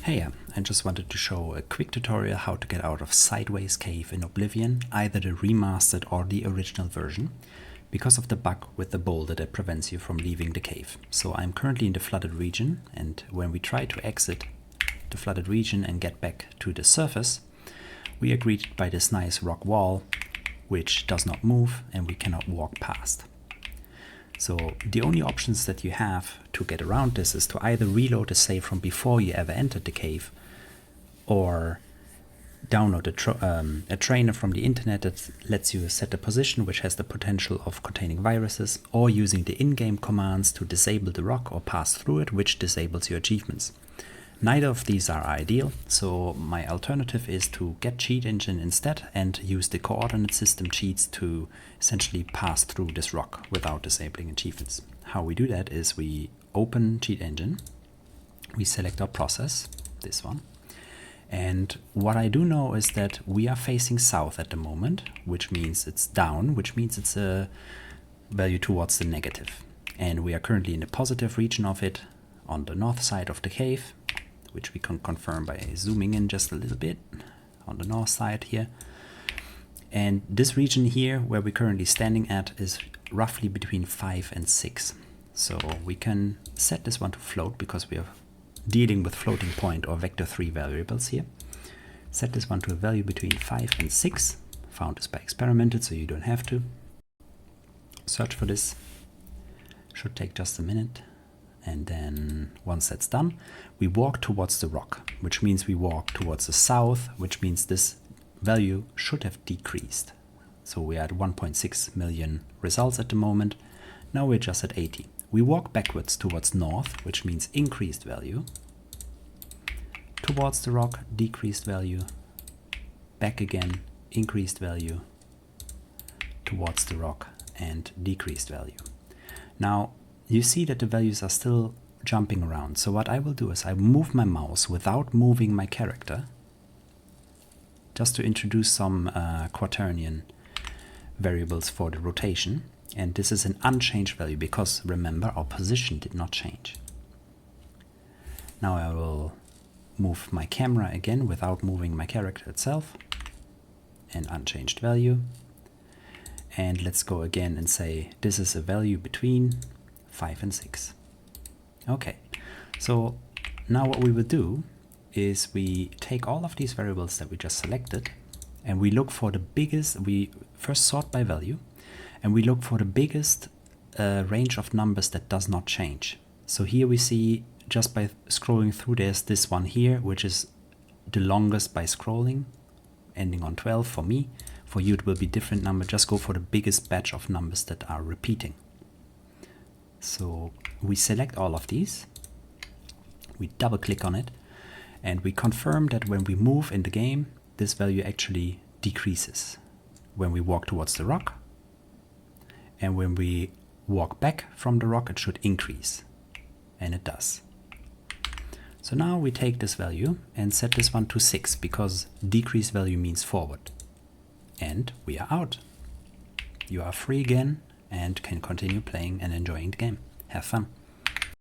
Hey, I just wanted to show a quick tutorial how to get out of Sideways Cave in Oblivion, either the remastered or the original version, because of the bug with the boulder that prevents you from leaving the cave. So I'm currently in the flooded region, and when we try to exit the flooded region and get back to the surface, we are greeted by this nice rock wall, which does not move and we cannot walk past. So the only options that you have to get around this is to either reload the save from before you ever entered the cave, or download a trainer from the internet that lets you set a position which has the potential of containing viruses, or using the in-game commands to disable the rock or pass through it, which disables your achievements. Neither of these are ideal, so my alternative is to get Cheat Engine instead and use the coordinate system cheats to essentially pass through this rock without disabling achievements. How we do that is we open Cheat Engine, we select our process, this one, and what I do know is that we are facing south at the moment, which means it's down, which means it's a value towards the negative. And we are currently in the positive region of it on the north side of the cave, which we can confirm by zooming in just a little bit on the north side here. And this region here, where we're currently standing at, is roughly between 5 and 6. So we can set this one to float because we are dealing with floating point or vector 3 variables here. Set this one to a value between 5 and 6. Found this by experimented, so you don't have to. Search for this. Should take just a minute. And then once that's done, we walk towards the rock, which means we walk towards the south, which means this value should have decreased. So we're at 1.6 million results at the moment. Now we're just at 80. We walk backwards towards north, which means increased value. Towards the rock, decreased value. Back again, increased value. Towards the rock and decreased value. Now, you see that the values are still jumping around. So what I will do is I move my mouse without moving my character, just to introduce some quaternion variables for the rotation. And this is an unchanged value because, remember, our position did not change. Now I will move my camera again without moving my character itself. An unchanged value. And let's go again and say this is a value between 5 and 6. Okay, so now what we will do is we take all of these variables that we just selected and we look for the biggest, we first sort by value, and we look for the biggest range of numbers that does not change. So here we see, just by scrolling through, there's this one here, which is the longest by scrolling, ending on 12 for me. For you it will be different number, just go for the biggest batch of numbers that are repeating. So we select all of these, we double click on it, and we confirm that when we move in the game, this value actually decreases when we walk towards the rock, and when we walk back from the rock it should increase, and it does. So now we take this value and set this one to 6 because decrease value means forward, and we are out. You are free again and can continue playing and enjoying the game. Have fun.